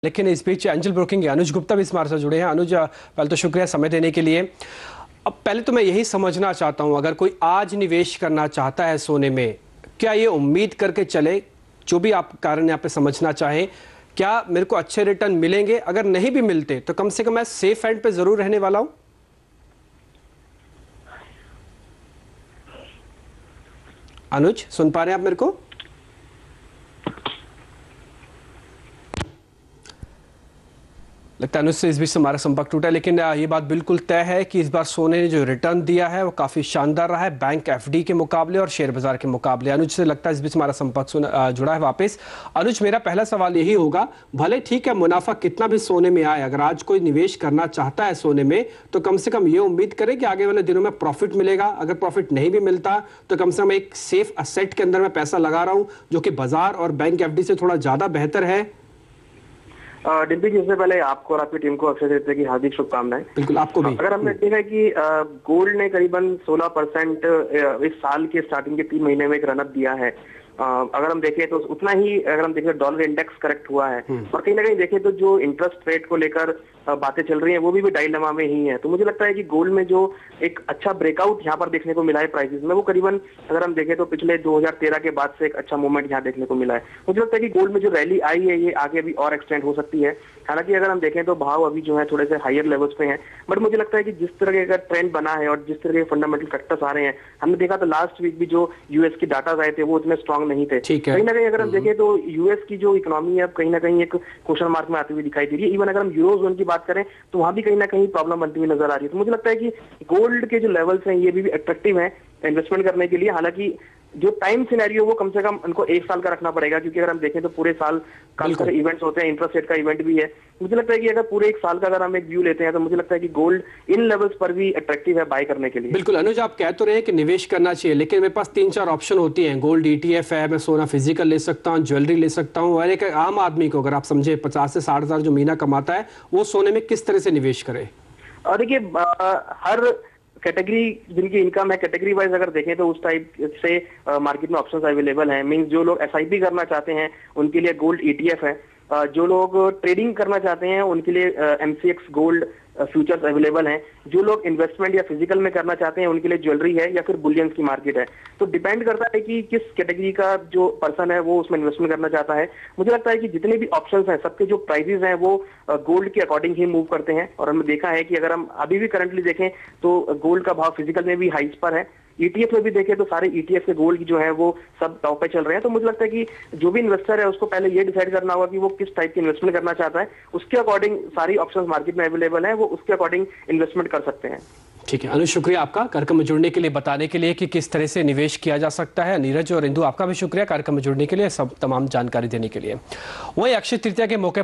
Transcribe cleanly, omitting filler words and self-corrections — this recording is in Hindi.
लेकिन इस बीच एंजल ब्रोकिंग के अनुज गुप्ता भी हमारे साथ जुड़े हैं। अनुज, पहले तो शुक्रिया समय देने के लिए। अब पहले तो मैं यही समझना चाहता हूं, अगर कोई आज निवेश करना चाहता है सोने में, क्या ये उम्मीद करके चले, जो भी आप कारण यहाँ पे समझना चाहें, क्या मेरे को अच्छे रिटर्न मिलेंगे? अगर नहीं भी मिलते तो कम से कम मैं सेफ एंड पे जरूर रहने वाला हूं। अनुज, सुन पा रहे हैं आप मेरे को? लगता है अनुज से इस बीच से हमारा संपर्क टूटा, लेकिन ये बात बिल्कुल तय है कि इस बार सोने ने जो रिटर्न दिया है वो काफी शानदार रहा है बैंक एफडी के मुकाबले और शेयर बाजार के मुकाबले। अनुज से लगता है इस बीच हमारा संपर्क जुड़ा है वापस। अनुज, मेरा पहला सवाल यही होगा, भले ठीक है मुनाफा कितना भी सोने में आए, अगर आज कोई निवेश करना चाहता है सोने में तो कम से कम ये उम्मीद करे कि आगे वाले दिनों में प्रॉफिट मिलेगा। अगर प्रॉफिट नहीं भी मिलता तो कम से कम एक सेफ असेट के अंदर मैं पैसा लगा रहा हूँ, जो कि बाजार और बैंक एफडी से थोड़ा ज्यादा बेहतर है। डिम्पी जी, इससे पहले आपको और आपकी टीम को अक्षय तृतीया की हार्दिक शुभकामनाएं। बिल्कुल, आपको भी। अगर हमने देखा है कि गोल्ड ने करीबन 16% इस साल के स्टार्टिंग के 3 महीने में एक रनअप दिया है। अगर हम देखें तो उतना ही, अगर हम देखें डॉलर इंडेक्स करेक्ट हुआ है, और कहीं ना कहीं देखें तो जो इंटरेस्ट रेट को लेकर बातें चल रही हैं वो भी डायलेमा में ही है। तो मुझे लगता है कि गोल्ड में जो एक अच्छा ब्रेकआउट यहाँ पर देखने को मिला है प्राइसेस में, वो करीबन अगर हम देखें तो पिछले 2013 के बाद से एक अच्छा मूवमेंट यहाँ देखने को मिला है। मुझे लगता है कि गोल्ड में जो रैली आई है ये आगे भी और एक्सटेंड हो सकती है। हालांकि अगर हम देखें तो भाव अभी जो है थोड़े से हायर लेवल्स पे हैं, बट मुझे लगता है कि जिस तरह का ट्रेंड बना है और जिस तरह के फंडामेंटल फैक्टर्स आ रहे हैं, हमने देखा तो लास्ट वीक भी जो यूएस की डाटा आए थे वो इतने स्ट्रांग नहीं थे। कहीं ना कहीं अगर हम देखें तो यूएस की जो इकोनॉमी है अब कहीं ना कहीं एक क्वेश्चन मार्क में आती हुई दिखाई दे रही है। इवन अगर हम यूरो जोन की बात करें तो वहां भी कहीं ना कहीं प्रॉब्लम बनती हुई नजर आ रही है। तो मुझे लगता है कि गोल्ड के जो लेवल्स हैं ये भी अट्रैक्टिव है इन्वेस्टमेंट करने के लिए। हालांकि जो टाइम सिनेरियो वो कम से कम उनको 1 साल का रखना पड़ेगा, क्योंकि अगर हम देखें तो पूरे साल काफी सारे इवेंट्स होते हैं, इंटरेस्ट रेट का इवेंट भी है। मुझे लगता है कि अगर पूरे 1 साल का अगर हम एक व्यू लेते हैं तो मुझे लगता है कि गोल्ड इन लेवल्स पर भी अट्रैक्टिव है बाय करने के लिए। बिल्कुल अनुज, आप कह तो रहे हैं कि निवेश करना चाहिए, लेकिन मेरे पास 3-4 ऑप्शन होती हैं। गोल्ड ईटीएफ है, मैं सोना फिजिकल ले सकता हूँ, ज्वेलरी ले सकता हूँ, और एक आम आदमी को अगर आप समझे 50 से 60 हजार जो महीना कमाता है वो सोने में किस तरह से निवेश करे? और देखिए, हर कैटेगरी जिनकी इनकम है, कैटेगरी वाइज अगर देखें तो उस टाइप से मार्केट में ऑप्शंस अवेलेबल हैं। मींस जो लोग एसआईपी करना चाहते हैं उनके लिए गोल्ड ईटीएफ है, जो लोग ट्रेडिंग करना चाहते हैं उनके लिए एमसीएक्स गोल्ड फ्यूचर्स अवेलेबल हैं, जो लोग इन्वेस्टमेंट या फिजिकल में करना चाहते हैं उनके लिए ज्वेलरी है या फिर बुलियंस की मार्केट है। तो डिपेंड करता है कि किस कैटेगरी का जो पर्सन है वो उसमें इन्वेस्टमेंट करना चाहता है। मुझे लगता है कि जितने भी ऑप्शंस हैं सबके जो प्राइसेस हैं वो गोल्ड के अकॉर्डिंग ही मूव करते हैं। और हमने देखा है कि अगर हम अभी भी करंटली देखें तो गोल्ड का भाव फिजिकल में भी हाइस पर है, ईटीएफ में भी देखें तो सारे ईटीएफ के गोल्ड की जो है वो सब टॉप पे चल रहे हैं। तो मुझे लगता है कि जो भी इन्वेस्टर है उसको पहले ये डिसाइड करना होगा कि वो किस टाइप की इन्वेस्टमेंट करना चाहता है, उसके अकॉर्डिंग सारी ऑप्शंस मार्केट में अवेलेबल है, वो उसके अकॉर्डिंग इन्वेस्टमेंट कर सकते हैं। ठीक है अनुज, शुक्रिया आपका कार्यक्रम में जुड़ने के लिए, बताने के लिए कि किस तरह से निवेश किया जा सकता है। नीरज और इंदु, आपका भी शुक्रिया कार्यक्रम में जुड़ने के लिए, सब तमाम जानकारी देने के लिए। वही अक्षय तृतीया के मौके